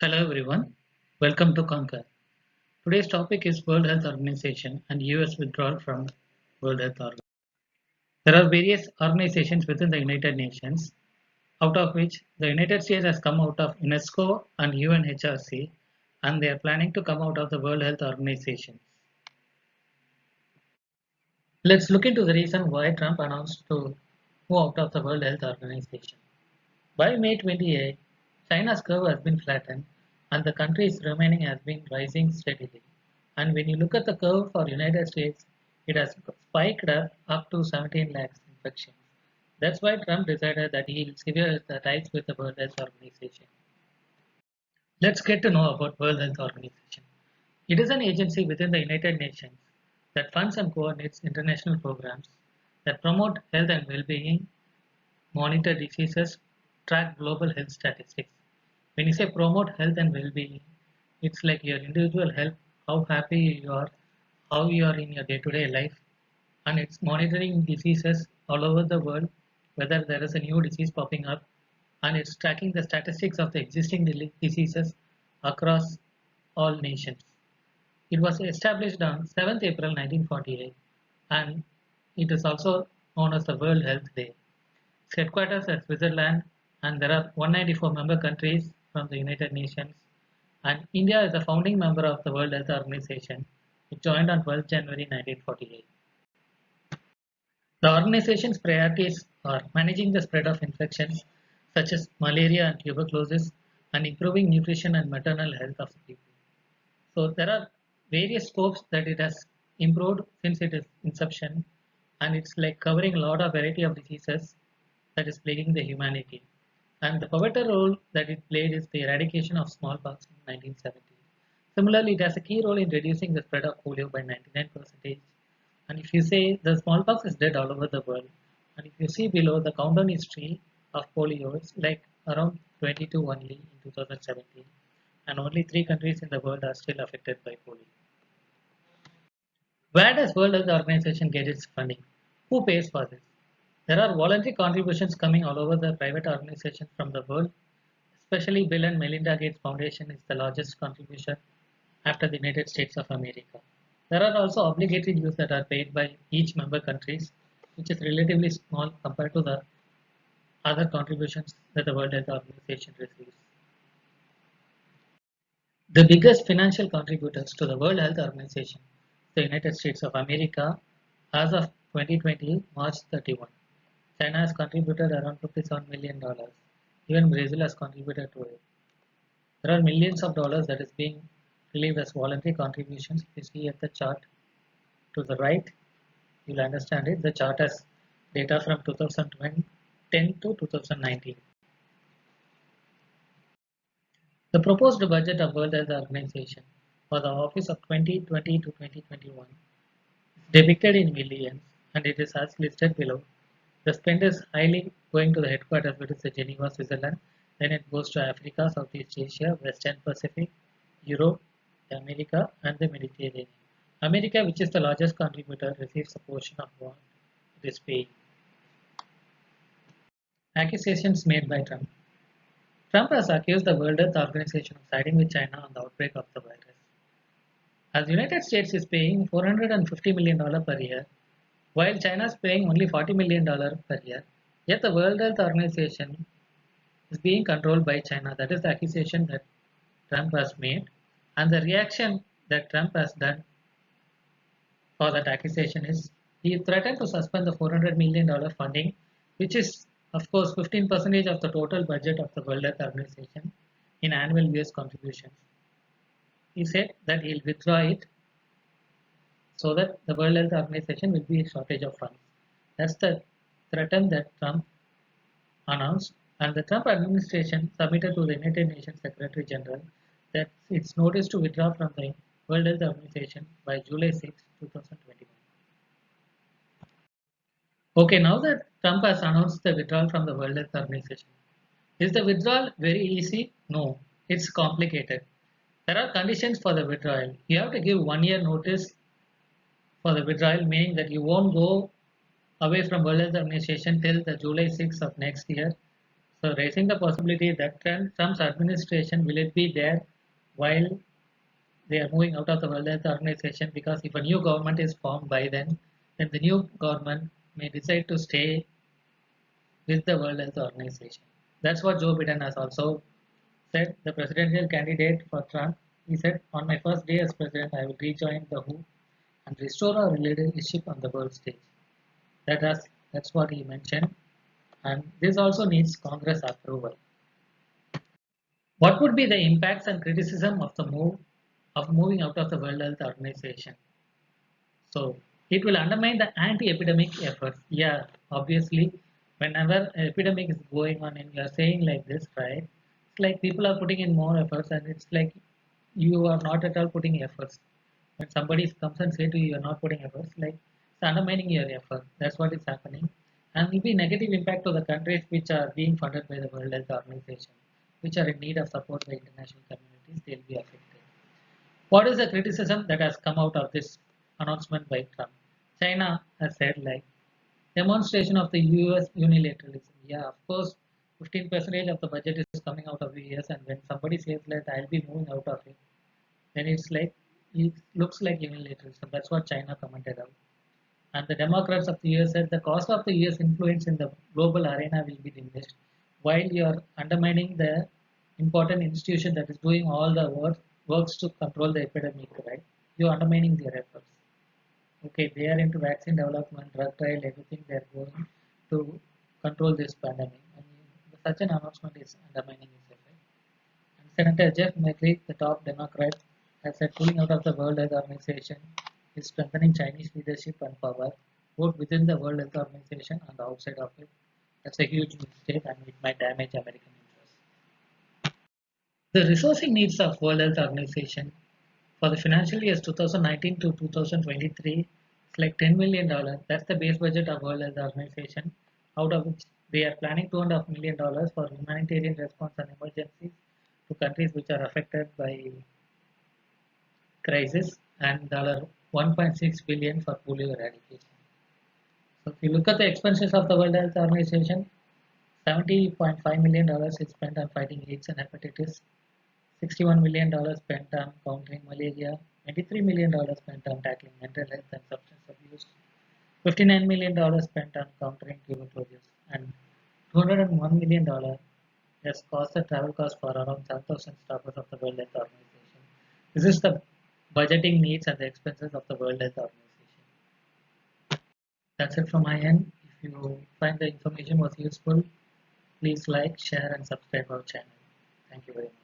Hello everyone, welcome to Conquer. Today's topic is World Health Organization and US withdrawal from World Health Organization. There are various organizations within the United Nations, out of which the United States has come out of UNESCO and UNHRC, and they are planning to come out of the World Health Organization. Let's look into the reason why Trump announced to move out of the World Health Organization. By May 28, China's curve has been flattened and the country's remaining has been rising steadily. And when you look at the curve for United States, it has spiked up to 17 lakhs infections. That's why Trump decided that he will sever the ties with the World Health Organization. Let's get to know about World Health Organization. It is an agency within the United Nations that funds and coordinates international programs that promote health and well-being, monitor diseases, track global health statistics. When you say promote health and well-being, it's like your individual health, how happy you are, how you are in your day-to-day life, and it's monitoring diseases all over the world, whether there is a new disease popping up, and it's tracking the statistics of the existing diseases across all nations. It was established on 7th April 1948, and it is also known as the World Health Day. Its headquarters at Switzerland, and there are 194 member countries from the United Nations. And India is a founding member of the World Health Organization. It joined on 12 January 1948. The organization's priorities are managing the spread of infections such as malaria and tuberculosis and improving nutrition and maternal health of the people. So there are various scopes that it has improved since its inception, and it's like covering a lot of variety of diseases that is plaguing the humanity. And the pivotal role that it played is the eradication of smallpox in 1970. Similarly, it has a key role in reducing the spread of polio by 99%. And if you say the smallpox is dead all over the world, and if you see below the countdown history of polio, it's like around 22 only in 2017, and only 3 countries in the world are still affected by polio. Where does World Health Organization get its funding? Who pays for this? There are voluntary contributions coming all over the private organizations from the world, especially Bill and Melinda Gates Foundation is the largest contribution after the United States of America. There are also obligatory dues that are paid by each member countries, which is relatively small compared to the other contributions that the World Health Organization receives. The biggest financial contributors to the World Health Organization, the United States of America, as of 2020, March 31. China has contributed around $57 million. Even Brazil has contributed to it. There are millions of dollars that is being relieved as voluntary contributions. If you see at the chart to the right, you'll understand it. The chart has data from 2010 to 2019. The proposed budget of World Health Organization for the office of 2020 to 2021 is depicted in millions, and it is as listed below. The spend is highly going to the headquarters, which is the Geneva, Switzerland. Then it goes to Africa, Southeast Asia, Western Pacific, Europe, America, and the Mediterranean. America, which is the largest contributor, receives a portion of what it is paying. Accusations made by Trump. Trump has accused the World Health Organization of siding with China on the outbreak of the virus. As the United States is paying $450 million per year, while China is paying only $40 million per year, yet the World Health Organization is being controlled by China. That is the accusation that Trump has made, and the reaction that Trump has done for that accusation is he threatened to suspend the $400 million funding, which is of course 15% of the total budget of the World Health Organization in annual US contributions. He said that he'll withdraw it so that the World Health Organization will be a shortage of funds. That's the threat that Trump announced, and the Trump administration submitted to the United Nations Secretary General that its notice to withdraw from the World Health Organization by July 6, 2021. Okay, now that Trump has announced the withdrawal from the World Health Organization, is the withdrawal very easy? No, it's complicated. There are conditions for the withdrawal. You have to give 1 year notice for the withdrawal, meaning that you won't go away from World Health Organization till the July 6th of next year. So raising the possibility that Trump's administration will it be there while they are moving out of the World Health Organization, because if a new government is formed by then the new government may decide to stay with the World Health Organization. That's what Joe Biden has also said, the presidential candidate for Trump. He said, on my first day as president, I will rejoin the WHO and restore our leadership on the world stage. That's what he mentioned. And this also needs Congress approval. What would be the impacts and criticism of the move of moving out of the World Health Organization? So it will undermine the anti-epidemic efforts. Yeah, obviously, whenever an epidemic is going on and you are saying like this, right? It's like people are putting in more efforts, and it's like you are not at all putting efforts. When somebody comes and say to you, you are not putting efforts, like it's undermining your effort. That's what is happening, and will be negative impact to the countries which are being funded by the World Health Organization, which are in need of support by international communities. They'll be affected. What is the criticism that has come out of this announcement by Trump? China has said like demonstration of the US unilateralism. Yeah, of course, 15% of the budget is coming out of the US, and when somebody says that I'll be moving out of it, then it's like it looks like unilateralism. That's what China commented out. And the Democrats of the US said the cost of the US influence in the global arena will be diminished, while you're undermining the important institution that is doing all the works to control the epidemic, right? You're undermining their efforts. Okay, they are into vaccine development, drug trial, everything they're going to control this pandemic. And such an announcement is undermining its effect. And Senator Jeff Merkley, the top Democrat, has said pulling out of the World Health Organization is strengthening Chinese leadership and power, both within the World Health Organization and outside of it. That's a huge mistake, and it might damage American interests. The resourcing needs of World Health Organization for the financial years 2019 to 2023, it's like $10 million. That's the base budget of World Health Organization, out of which they are planning $2.5 million for humanitarian response and emergencies to countries which are affected by crisis, and $1.6 billion for polio eradication. So if you look at the expenses of the World Health Organization, $70.5 million is spent on fighting AIDS and hepatitis, $61 million spent on countering malaria, $23 million spent on tackling mental health and substance abuse, $59 million spent on countering tuberculosis, and $201 million has cost the travel cost for around 7,000 staffers of the World Health Organization. This is the budgeting needs and the expenses of the World Health Organization. That's it from my end. If you find the information was useful, please like, share, and subscribe our channel. Thank you very much.